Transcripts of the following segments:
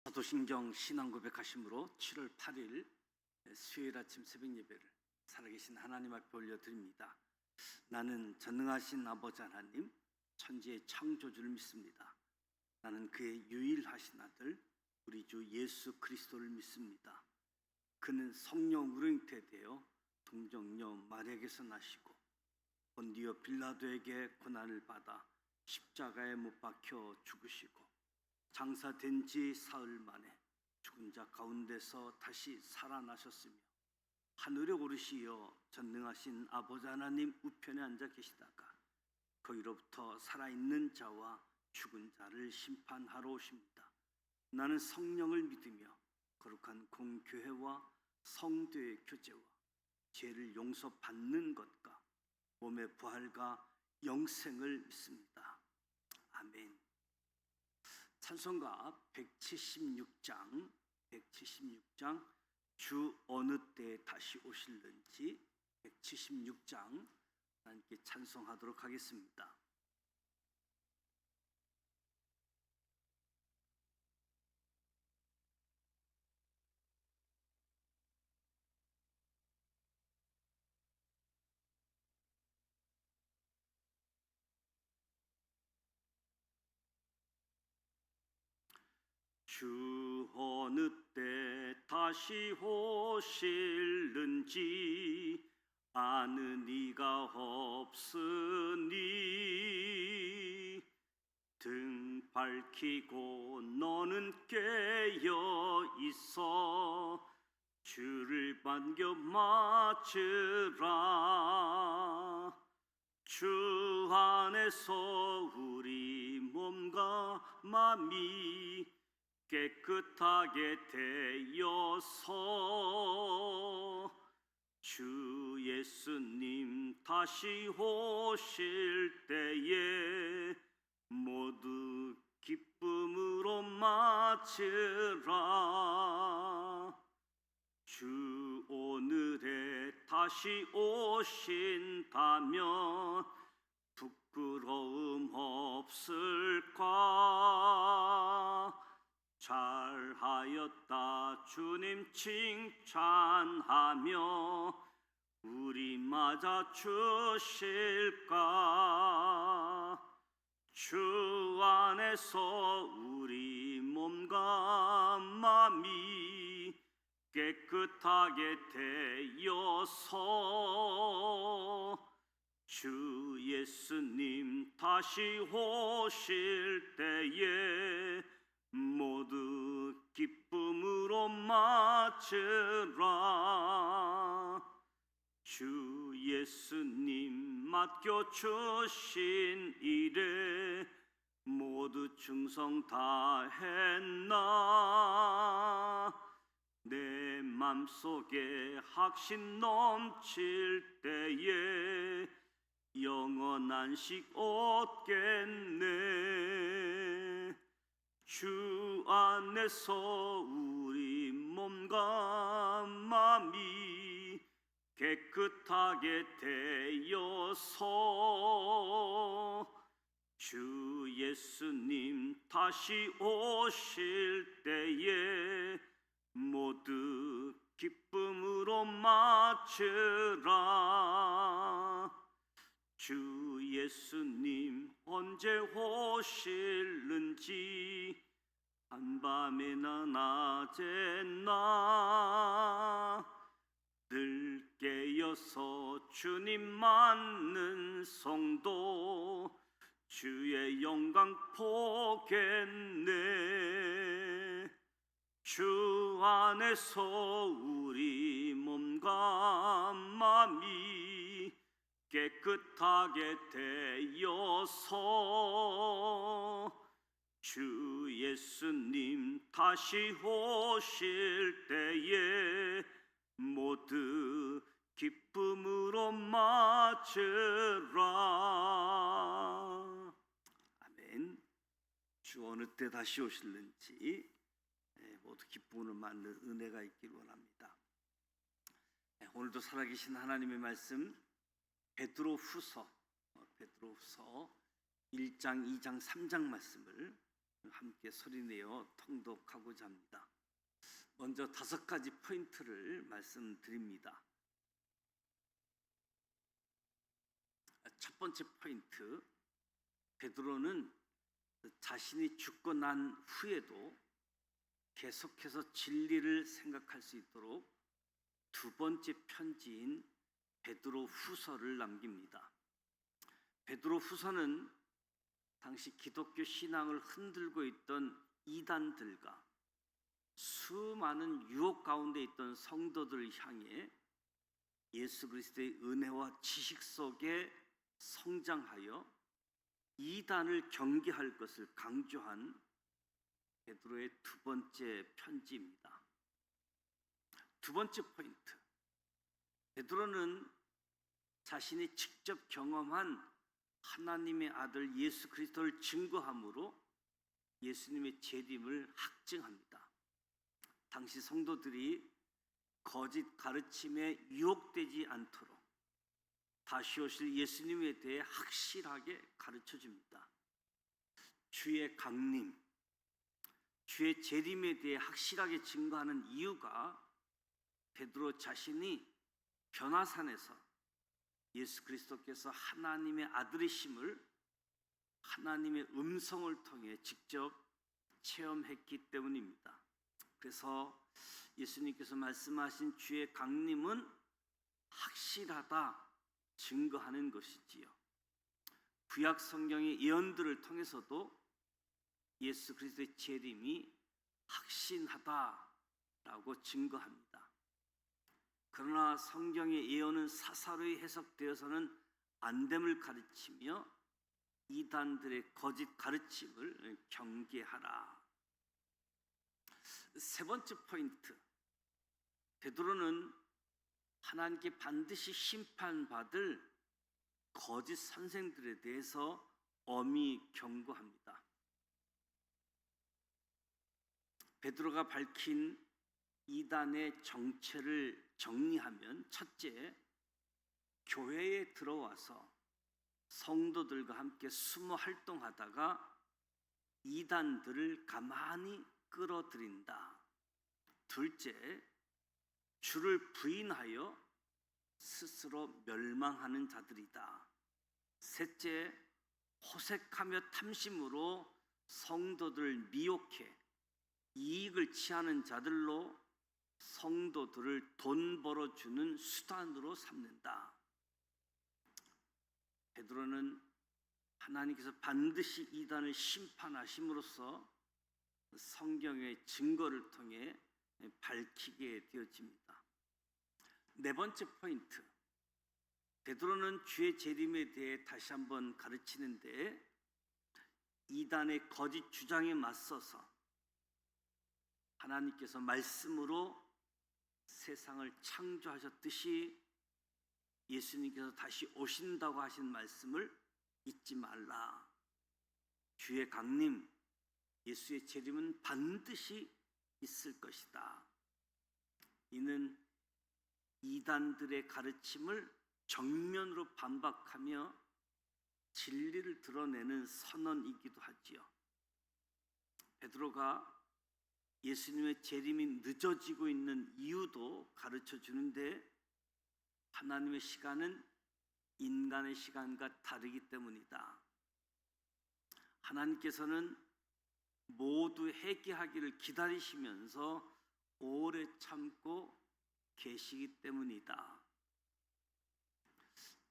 사도신경 신앙고백하심으로 7월 8일 수요일 아침 새벽 예배를 살아계신 하나님 앞에 올려드립니다. 나는 전능하신 아버지 하나님, 천지의 창조주를 믿습니다. 나는 그의 유일하신 아들 우리 주 예수 그리스도를 믿습니다. 그는 성령으로 잉태되어 동정녀 마리아에게서 나시고 본디오 빌라도에게 고난을 받아 십자가에 못 박혀 죽으시고 장사된 지 사흘 만에 죽은 자 가운데서 다시 살아나셨으며 하늘에 오르시어 전능하신 아버지 하나님 우편에 앉아 계시다가 거기로부터 살아있는 자와 죽은 자를 심판하러 오십니다. 나는 성령을 믿으며 거룩한 공교회와 성도의 교제와 죄를 용서받는 것과 몸의 부활과 영생을 믿습니다. 아멘. 찬송가 176장 주 어느 때 다시 오실는지 176장 하나님께 찬송하도록 하겠습니다. 주 어느 때 다시 오실는지 아는 이가 없으니 등 밝히고 너는 깨어 있어 주를 반겨 맞으라. 주 안에서 우리 몸과 마음이 깨끗하게 되어서 주 예수님 다시 오실 때에 모두 기쁨으로 맞으라. 주 오늘에 다시 오신다면 부끄러움 없을까? 잘하였다 주님 칭찬하며 우리 맞아 주실까? 주 안에서 우리 몸과 마음이 깨끗하게 되어서 주 예수님 다시 오실 때에 모두 기쁨으로 맞으라. 주 예수님 맡겨주신 일에 모두 충성 다했나? 내 맘속에 확신 넘칠 때에 영원한 식 얻겠네. 주 안에서 우리 몸과 마음이 깨끗하게 되어서 주 예수님 다시 오실 때에 모두 기쁨으로 맞으라. 주 예수님 언제 오실는지 한밤이나 낮에나 늘 깨어서 주님 맞는 성도 주의 영광 보겠네. 주 안에서 우리 몸과 마음이 깨끗하게 되어서 주 예수님 다시 오실 때에 모두 기쁨으로 맞으라. 아멘. 주 어느 때 다시 오실는지 모두 기쁨으로 맞는 은혜가 있길 원합니다. 오늘도 살아계신 하나님의 말씀 베드로후서 1장, 2장, 3장 말씀을 함께 소리내어 통독하고자 합니다. 먼저 5가지 포인트를 말씀드립니다. 첫 번째 포인트, 베드로는 자신이 죽고 난 후에도 계속해서 진리를 생각할 수 있도록 두 번째 편지인 베드로 후서를 남깁니다. 베드로 후서는 당시 기독교 신앙을 흔들고 있던 이단들과 수많은 유혹 가운데 있던 성도들을 향해 예수 그리스도의 은혜와 지식 속에 성장하여 이단을 경계할 것을 강조한 베드로의 두 번째 편지입니다. 두 번째 포인트, 베드로는 자신이 직접 경험한 하나님의 아들 예수 그리스도를 증거함으로 예수님의 재림을 확증합니다. 당시 성도들이 거짓 가르침에 유혹되지 않도록 다시 오실 예수님에 대해 확실하게 가르쳐 줍니다. 주의 강림, 주의 재림에 대해 확실하게 증거하는 이유가 베드로 자신이 변화산에서 예수 그리스도께서 하나님의 아들이심을 하나님의 음성을 통해 직접 체험했기 때문입니다. 그래서 예수님께서 말씀하신 주의 강림은 확실하다 증거하는 것이지요. 구약 성경의 예언들을 통해서도 예수 그리스도의 재림이 확신하다라고 증거합니다. 그러나 성경의 예언은 사사로이 해석되어서는 안 됨을 가르치며 이단들의 거짓 가르침을 경계하라. 세 번째 포인트, 베드로는 하나님께 반드시 심판받을 거짓 선생들에 대해서 엄히 경고합니다. 베드로가 밝힌 이단의 정체를 정리하면, 첫째, 교회에 들어와서 성도들과 함께 숨어 활동하다가 이단들을 가만히 끌어들인다. 둘째, 주를 부인하여 스스로 멸망하는 자들이다. 셋째, 호색하며 탐심으로 성도들을 미혹해 이익을 취하는 자들로 성도들을 돈 벌어주는 수단으로 삼는다. 베드로는 하나님께서 반드시 이단을 심판하심으로써 성경의 증거를 통해 밝히게 되어집니다. 네 번째 포인트, 베드로는 주의 재림에 대해 다시 한번 가르치는데, 이단의 거짓 주장에 맞서서 하나님께서 말씀으로 세상을 창조하셨듯이 예수님께서 다시 오신다고 하신 말씀을 잊지 말라. 주의 강림, 예수의 재림은 반드시 있을 것이다. 이는 이단들의 가르침을 정면으로 반박하며 진리를 드러내는 선언이기도 하지요. 베드로가 예수님의 재림이 늦어지고 있는 이유도 가르쳐 주는데, 하나님의 시간은 인간의 시간과 다르기 때문이다. 하나님께서는 모두 회개하기를 기다리시면서 오래 참고 계시기 때문이다.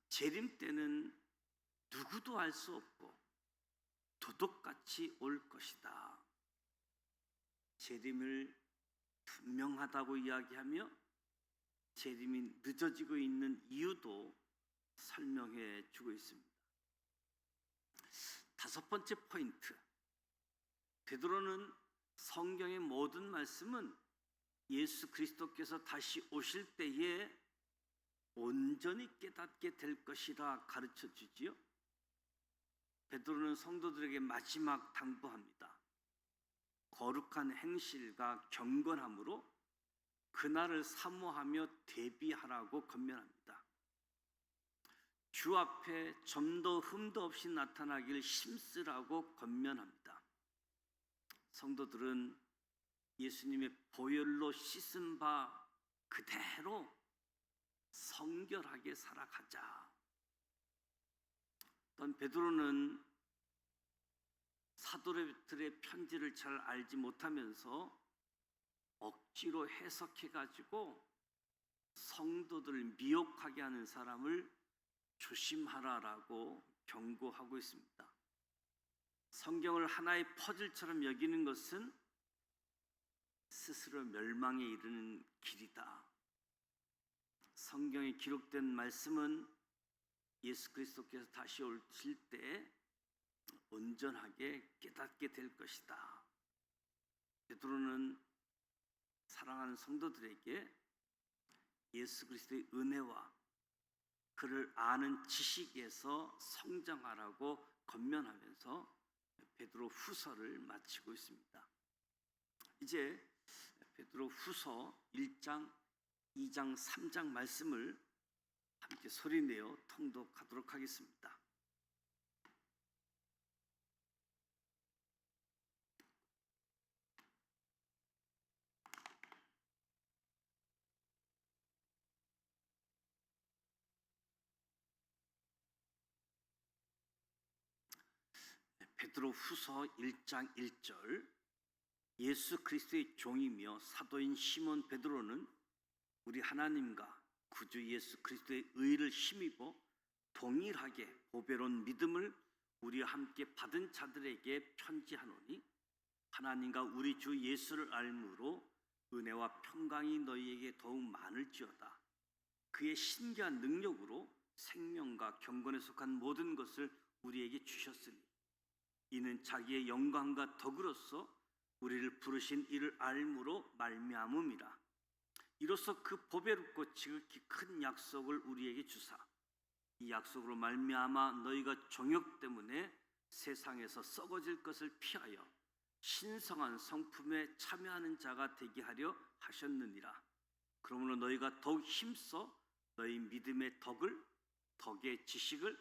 재림 때는 누구도 알 수 없고 도둑같이 올 것이다. 재림을 분명하다고 이야기하며 재림이 늦어지고 있는 이유도 설명해 주고 있습니다. 다섯 번째 포인트, 베드로는 성경의 모든 말씀은 예수 그리스도께서 다시 오실 때에 온전히 깨닫게 될 것이라 가르쳐 주지요. 베드로는 성도들에게 마지막 당부합니다. 거룩한 행실과 경건함으로 그날을 사모하며 대비하라고 권면합니다. 주 앞에 점도 흠도 없이 나타나기를 힘쓰라고 권면합니다. 성도들은 예수님의 보혈로 씻은 바 그대로 성결하게 살아가자. 또한 베드로는 사도들의 편지를 잘 알지 못하면서 억지로 해석해가지고 성도들을 미혹하게 하는 사람을 조심하라라고 경고하고 있습니다. 성경을 하나의 퍼즐처럼 여기는 것은 스스로 멸망에 이르는 길이다. 성경에 기록된 말씀은 예수 그리스도께서 다시 오실 때 온전하게 깨닫게 될 것이다. 베드로는 사랑하는 성도들에게 예수 그리스도의 은혜와 그를 아는 지식에서 성장하라고 권면하면서 베드로 후서를 마치고 있습니다. 이제 베드로 후서 1장, 2장, 3장 말씀을 함께 소리내어 통독하도록 하겠습니다. 베드로 후서 1장 1절 예수 그리스도의 종이며 사도인 시몬 베드로는 우리 하나님과 구주 예수 그리스도의 의를 힘입어 동일하게 보배로운 믿음을 우리와 함께 받은 자들에게 편지하노니 하나님과 우리 주 예수를 알므로 은혜와 평강이 너희에게 더욱 많을지어다. 그의 신기한 능력으로 생명과 경건에 속한 모든 것을 우리에게 주셨으니 이는 자기의 영광과 덕으로서 우리를 부르신 이를 알므로 말미암음이라. 이로써 그 보배롭고 지극히 큰 약속을 우리에게 주사 이 약속으로 말미암아 너희가 정욕 때문에 세상에서 썩어질 것을 피하여 신성한 성품에 참여하는 자가 되게 하려 하셨느니라. 그러므로 너희가 더욱 힘써 너희 믿음의 덕을, 덕의 지식을,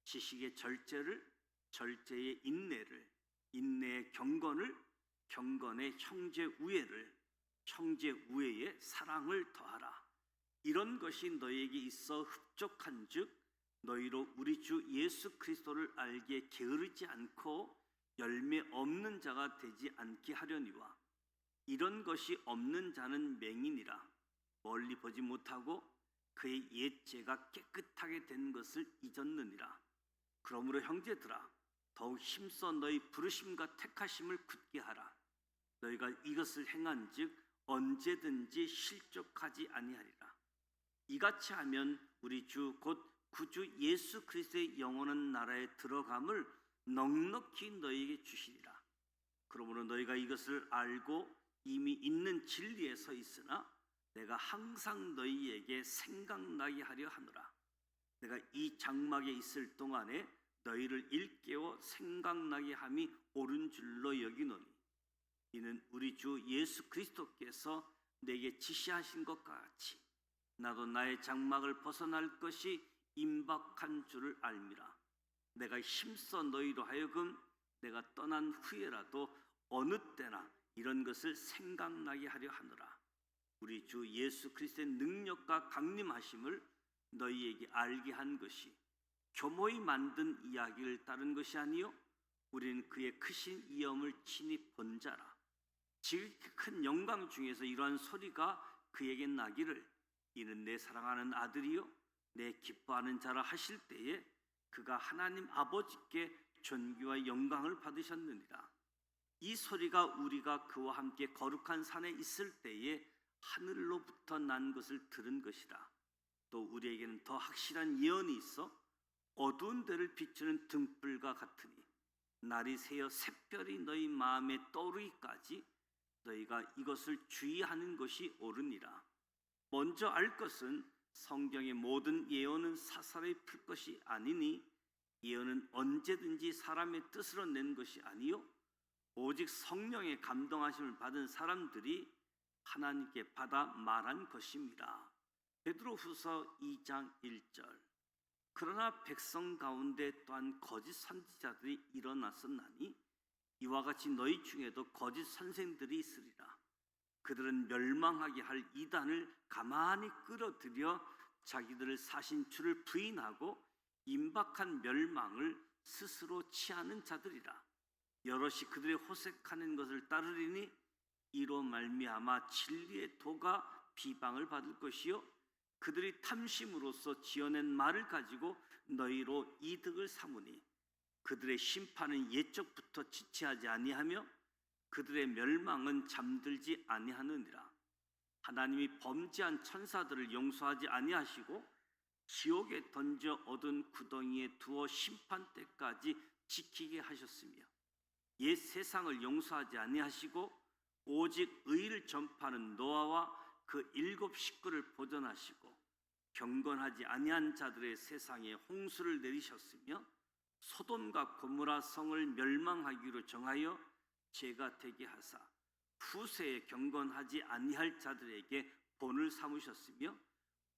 지식의 절제를, 절제의 인내를, 인내의 경건을, 경건의 형제 우애를, 형제 우애의 사랑을 더하라. 이런 것이 너희에게 있어 흡족한즉 너희로 우리 주 예수 그리스도를 알기에 게으르지 않고 열매 없는 자가 되지 않게 하려니와 이런 것이 없는 자는 맹인이라 멀리 보지 못하고 그의 옛 죄가 깨끗하게 된 것을 잊었느니라. 그러므로 형제들아 더욱 힘써 너희 부르심과 택하심을 굳게 하라. 너희가 이것을 행한즉 언제든지 실족하지 아니하리라. 이같이 하면 우리 주 곧 구주 예수 그리스도의 영원한 나라에 들어감을 넉넉히 너희에게 주시리라. 그러므로 너희가 이것을 알고 이미 있는 진리에 서 있으나 내가 항상 너희에게 생각나게 하려 하노라. 내가 이 장막에 있을 동안에 너희를 일깨워 생각나게 함이 옳은 줄로 여기노니 이는 우리 주 예수 그리스도께서 내게 지시하신 것과 같이 나도 나의 장막을 벗어날 것이 임박한 줄을 알미라. 내가 힘써 너희로 하여금 내가 떠난 후에라도 어느 때나 이런 것을 생각나게 하려 하노라. 우리 주 예수 그리스도의 능력과 강림하심을 너희에게 알게 한 것이 교모히 만든 이야기를 따른 것이 아니요 우리는 그의 크신 이엄을 친히 본 자라. 지극히 큰 영광 중에서 이러한 소리가 그에게 나기를 이는 내 사랑하는 아들이요 내 기뻐하는 자라 하실 때에 그가 하나님 아버지께 존귀와 영광을 받으셨느니라. 이 소리가 우리가 그와 함께 거룩한 산에 있을 때에 하늘로부터 난 것을 들은 것이라. 또 우리에게는 더 확실한 예언이 있어 어두운 데를 비추는 등불과 같으니 날이 새어 샛별이 너희 마음에 떠오르기까지 너희가 이것을 주의하는 것이 옳으니라. 먼저 알 것은 성경의 모든 예언은 사사로이 풀 것이 아니니 예언은 언제든지 사람의 뜻으로 낸 것이 아니요 오직 성령의 감동하심을 받은 사람들이 하나님께 받아 말한 것입니다. 베드로후서 2장 1절. 그러나 백성 가운데 또한 거짓 선지자들이 일어났었나니 이와 같이 너희 중에도 거짓 선생들이 있으리라. 그들은 멸망하게 할 이단을 가만히 끌어들여 자기들을 사신 주를 부인하고 임박한 멸망을 스스로 취하는 자들이라. 여럿이 그들의 호색하는 것을 따르리니 이로 말미암아 진리의 도가 비방을 받을 것이요 그들이 탐심으로써 지어낸 말을 가지고 너희로 이득을 삼으니 그들의 심판은 옛적부터 지체하지 아니하며 그들의 멸망은 잠들지 아니하느니라. 하나님이 범죄한 천사들을 용서하지 아니하시고 지옥에 던져 얻은 구덩이에 두어 심판 때까지 지키게 하셨으며 옛 세상을 용서하지 아니하시고 오직 의를 전파하는 노아와 그 7 식구를 보존하시고 경건하지 아니한 자들의 세상에 홍수를 내리셨으며 소돔과 고모라 성을 멸망하기로 정하여 죄가 되게 하사 후세에 경건하지 아니할 자들에게 본을 삼으셨으며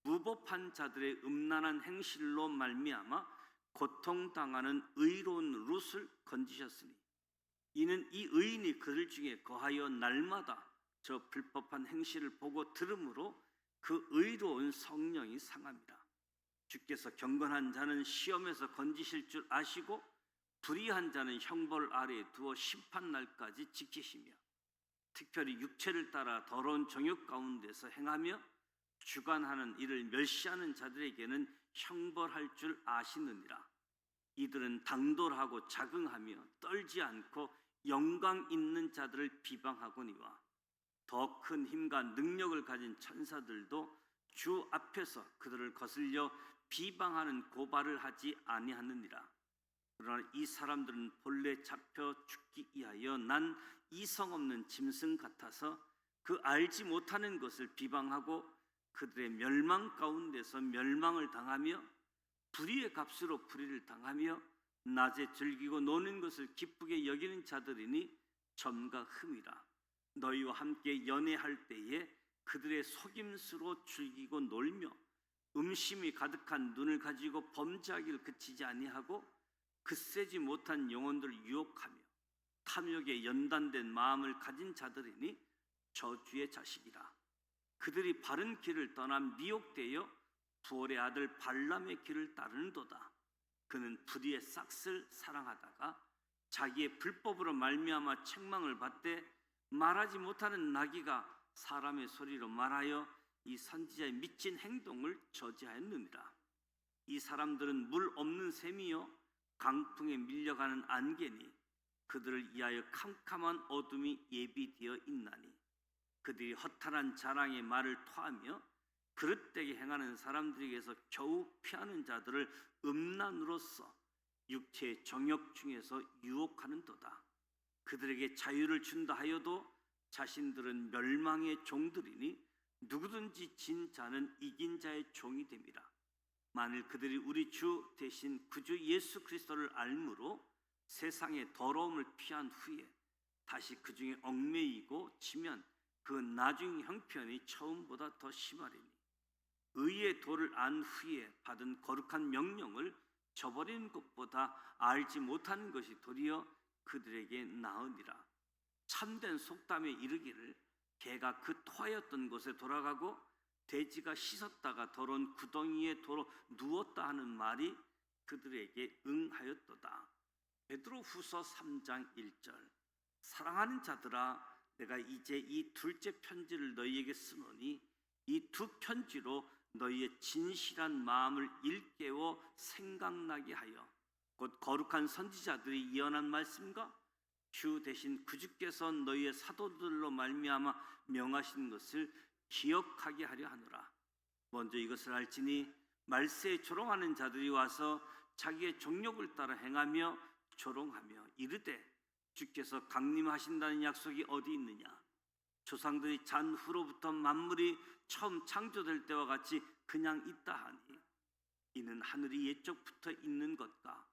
무법한 자들의 음란한 행실로 말미암아 고통당하는 의로운 룻을 건지셨으니 이는 이 의인이 그들 중에 거하여 날마다 저 불법한 행실을 보고 들으므로 그 의로운 성령이 상합니다. 주께서 경건한 자는 시험에서 건지실 줄 아시고 불의한 자는 형벌 아래에 두어 심판날까지 지키시며 특별히 육체를 따라 더러운 정욕 가운데서 행하며 주관하는 이를 멸시하는 자들에게는 형벌할 줄 아시느니라. 이들은 당돌하고 자긍하며 떨지 않고 영광 있는 자들을 비방하거니와 더 큰 힘과 능력을 가진 천사들도 주 앞에서 그들을 거슬려 비방하는 고발을 하지 아니하느니라. 그러나 이 사람들은 본래 잡혀 죽기 위하여 난 이성 없는 짐승 같아서 그 알지 못하는 것을 비방하고 그들의 멸망 가운데서 멸망을 당하며 불의의 값으로 불의를 당하며 낮에 즐기고 노는 것을 기쁘게 여기는 자들이니 점과 흠이라. 너희와 함께 연애할 때에 그들의 속임수로 즐기고 놀며 음심이 가득한 눈을 가지고 범죄하기를 그치지 아니하고 굳세지 못한 영혼들을 유혹하며 탐욕에 연단된 마음을 가진 자들이니 저주의 자식이라. 그들이 바른 길을 떠나 미혹되어 부올의 아들 발람의 길을 따르는도다. 그는 불의의 싹을 사랑하다가 자기의 불법으로 말미암아 책망을 받되 말하지 못하는 나귀가 사람의 소리로 말하여 이 선지자의 미친 행동을 저지하였느니라. 이 사람들은 물 없는 샘이요 강풍에 밀려가는 안개니 그들을 위하여 캄캄한 어둠이 예비되어 있나니 그들이 허탄한 자랑의 말을 토하며 그릇되게 행하는 사람들에게서 겨우 피하는 자들을 음란으로써 육체의 정욕 중에서 유혹하는도다. 그들에게 자유를 준다 하여도 자신들은 멸망의 종들이니 누구든지 진 자는 이긴 자의 종이 됨이라. 만일 그들이 우리 주 대신 구주 예수 그리스도를 알므로 세상의 더러움을 피한 후에 다시 그 중에 얽매이고 지면 그 나중 형편이 처음보다 더 심하리니 의의 도를 안 후에 받은 거룩한 명령을 저버리는 것보다 알지 못하는 것이 도리어 그들에게 나으니라. 참된 속담에 이르기를 개가 그 토하였던 곳에 돌아가고 돼지가 씻었다가 더러운 구덩이에 도로 누웠다 하는 말이 그들에게 응하였도다. 베드로 후서 3장 1절. 사랑하는 자들아, 내가 이제 이 둘째 편지를 너희에게 쓰노니 이 두 편지로 너희의 진실한 마음을 일깨워 생각나게 하여 곧 거룩한 선지자들이 예언한 말씀과 주 대신 구주께서 너희의 사도들로 말미암아 명하신 것을 기억하게 하려 하노라. 먼저 이것을 알지니 말세에 조롱하는 자들이 와서 자기의 정욕을 따라 행하며 조롱하며 이르되 주께서 강림하신다는 약속이 어디 있느냐? 조상들이 잔 후로부터 만물이 처음 창조될 때와 같이 그냥 있다 하니 이는 하늘이 옛적부터 있는 것과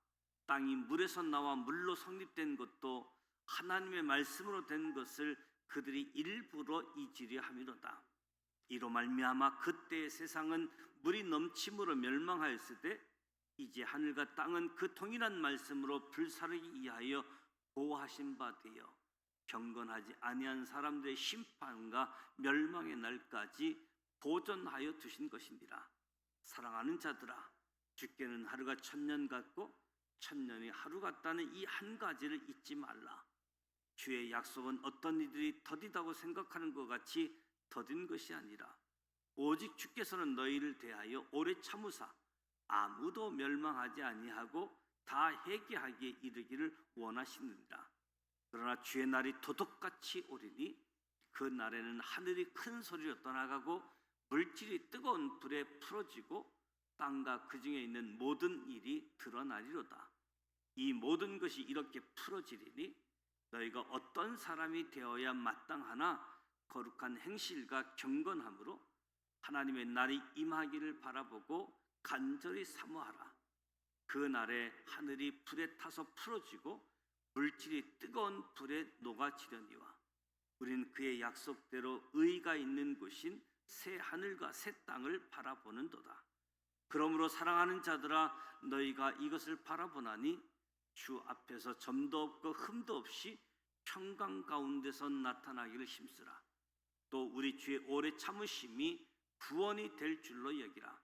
땅이 물에서 나와 물로 성립된 것도 하나님의 말씀으로 된 것을 그들이 일부러 잊으려 함이로다. 이로 말미암아 그때의 세상은 물이 넘침으로 멸망하였으되 이제 하늘과 땅은 그 동일한 말씀으로 불사르기 위하여 보호하신 바 되어 경건하지 아니한 사람들의 심판과 멸망의 날까지 보존하여 두신 것이니라. 사랑하는 자들아, 주께는 하루가 천년 같고 천년이 하루 같다는 이 한 가지를 잊지 말라. 주의 약속은 어떤 이들이 더디다고 생각하는 것 같이 더딘 것이 아니라 오직 주께서는 너희를 대하여 오래 참으사 아무도 멸망하지 아니하고 다 회개하기에 이르기를 원하시느니라. 그러나 주의 날이 도둑같이 오리니 그 날에는 하늘이 큰 소리로 떠나가고 물질이 뜨거운 불에 풀어지고 땅과 그 중에 있는 모든 일이 드러나리로다. 이 모든 것이 이렇게 풀어지리니 너희가 어떤 사람이 되어야 마땅하나 거룩한 행실과 경건함으로 하나님의 날이 임하기를 바라보고 간절히 사모하라. 그 날에 하늘이 불에 타서 풀어지고 물질이 뜨거운 불에 녹아지려니와 우리는 그의 약속대로 의가 있는 곳인 새 하늘과 새 땅을 바라보는도다. 그러므로 사랑하는 자들아, 너희가 이것을 바라보나니 주 앞에서 점도 없고 흠도 없이 평강 가운데서 나타나기를 힘쓰라. 또 우리 주의 오래 참으심이 구원이 될 줄로 여기라.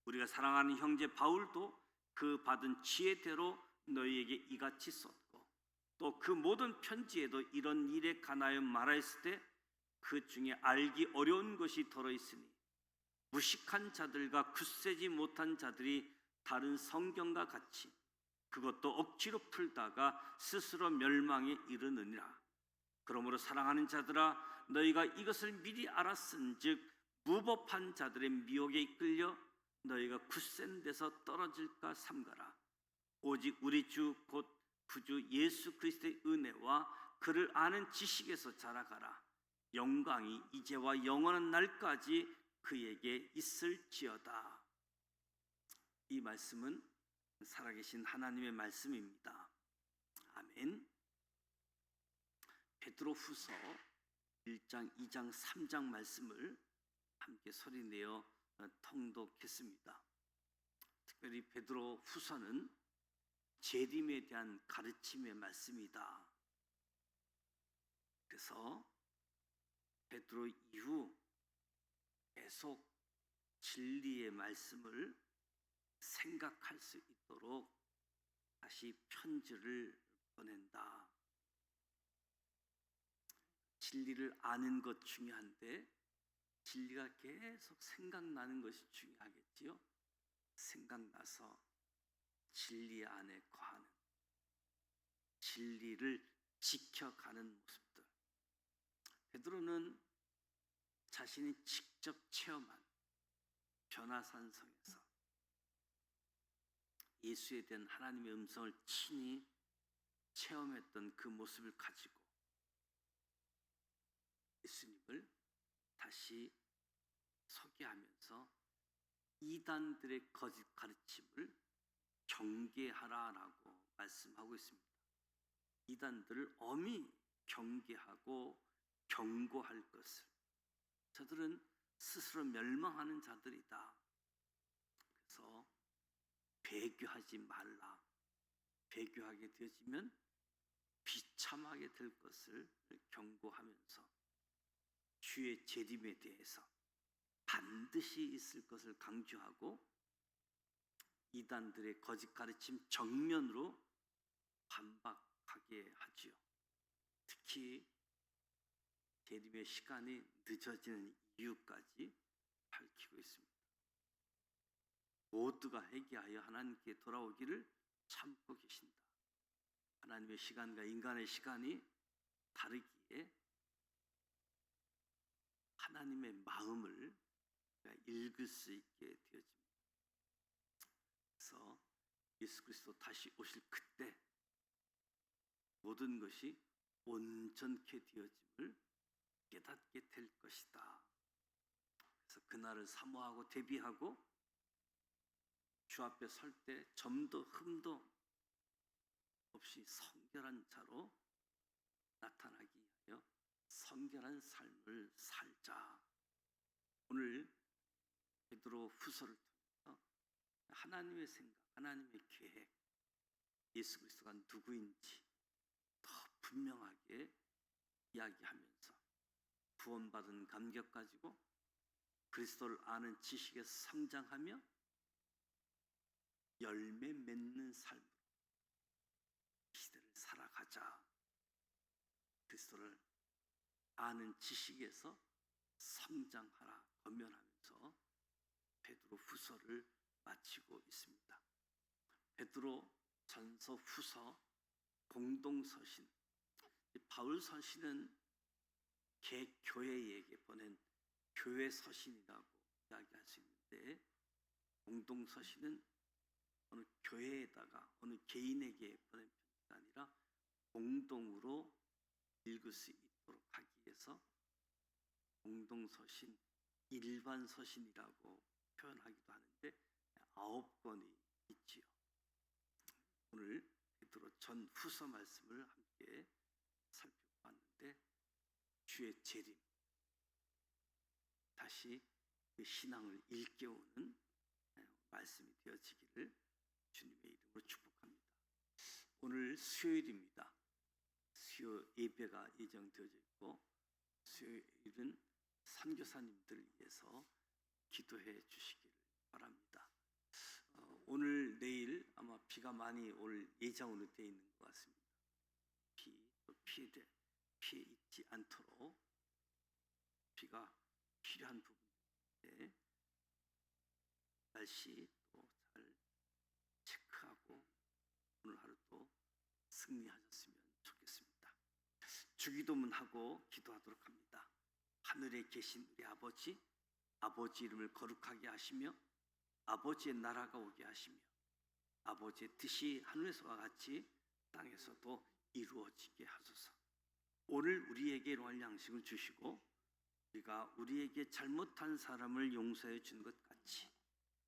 우리가 사랑하는 형제 바울도 그 받은 지혜대로 너희에게 이같이 썼고 또 그 모든 편지에도 이런 일에 관하여 말하였을 때 그 중에 알기 어려운 것이 들어있으니 무식한 자들과 굳세지 못한 자들이 다른 성경과 같이 그것도 억지로 풀다가 스스로 멸망에 이르느니라. 그러므로 사랑하는 자들아, 너희가 이것을 미리 알았은즉 무법한 자들의 미혹에 이끌려 너희가 굳센 데서 떨어질까 삼가라. 오직 우리 주 곧 구주 예수 그리스도의 은혜와 그를 아는 지식에서 자라가라. 영광이 이제와 영원한 날까지 그에게 있을지어다. 이 말씀은 살아계신 하나님의 말씀입니다. 아멘. 베드로후서 1장, 2장, 3장 말씀을 함께 소리내어 통독했습니다. 특별히 베드로후서는 재림에 대한 가르침의 말씀이다. 그래서 베드로 이후 계속 진리의 말씀을 생각할 수 있도록 다시 편지를 보낸다. 진리를 아는 것 중요한데 진리가 계속 생각나는 것이 중요하겠지요. 생각나서 진리 안에 거하는, 진리를 지켜가는 모습들. 베드로는 자신이 직접 체험한 변화산성에서 예수에 대한 하나님의 음성을 친히 체험했던 그 모습을 가지고 예수님을 다시 소개하면서 이단들의 거짓 가르침을 경계하라라고 말씀하고 있습니다. 이단들을 엄히 경계하고 경고할 것을. 저들은 스스로 멸망하는 자들이다. 그래서 배교하지 말라. 배교하게 되어지면 비참하게 될 것을 경고하면서 주의 재림에 대해서 반드시 있을 것을 강조하고 이단들의 거짓 가르침 정면으로 반박하게 하지요. 특히 재림의 시간이 늦어지는 이유까지 밝히고 있습니다. 모두가 회개하여 하나님께 돌아오기를 참고 계신다. 하나님의 시간과 인간의 시간이 다르기에 하나님의 마음을 읽을 수 있게 되어집니다. 그래서 예수 그리스도 다시 오실 그때 모든 것이 온전케 되어짐을 깨닫게 될 것이다. 그래서 그날을 사모하고 대비하고 주 앞에 설 때 점도 흠도 없이 성결한 자로 나타나기 위하여 성결한 삶을 살자. 오늘 베드로 후서를 통해서 하나님의 생각, 하나님의 계획, 예수 그리스도가 누구인지 더 분명하게 이야기하면서 구원받은 감격 가지고 그리스도를 아는 지식에 성장하며 열매 맺는 삶으로 시대를 살아가자. 그리스도를 아는 지식에서 성장하라 권면하면서 베드로 후서를 마치고 있습니다. 베드로 전서 후서 공동서신, 바울 서신은 개교회에게 보낸 교회 서신이라고 이야기할 수 있는데, 공동서신은 어느 교회에다가 어느 개인에게 보낸 편이 아니라 공동으로 읽을 수 있도록 하기 위해서 공동서신, 일반서신이라고 표현하기도 하는데 9권이 있지요. 오늘 베드로 전 후서 말씀을 함께 살펴봤는데, 주의 재림, 다시 그 신앙을 일깨우는 말씀이 되어지기를 주님의 이름으로 축복합니다. 오늘 수요일입니다. 수요 예배가 예정되어져 있고, 수요일은 선교사님들을 위해서 기도해 주시기를 바랍니다. 오늘 내일 아마 비가 많이 올 예정으로 되어 있는 것 같습니다. 피해 있지 않도록 비가 필요한 부분인데 날씨 또 잘 체크하고 오늘 하루도 승리하셨으면 좋겠습니다. 주기도문하고 기도하도록 합니다. 하늘에 계신 우리 아버지, 아버지 이름을 거룩하게 하시며 아버지의 나라가 오게 하시며 아버지의 뜻이 하늘에서와 같이 땅에서도 이루어지게 하소서. 오늘 우리에게 일용할 양식을 주시고 우리가 우리에게 잘못한 사람을 용서해 준 것 같이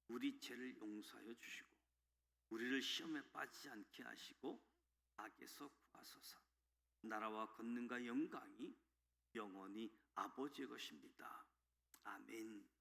우리 죄를 용서하여 주시고 우리를 시험에 빠지지 않게 하시고 악에서 구하소서. 나라와 권능과 영광이 영원히 아버지의 것입니다. 아멘.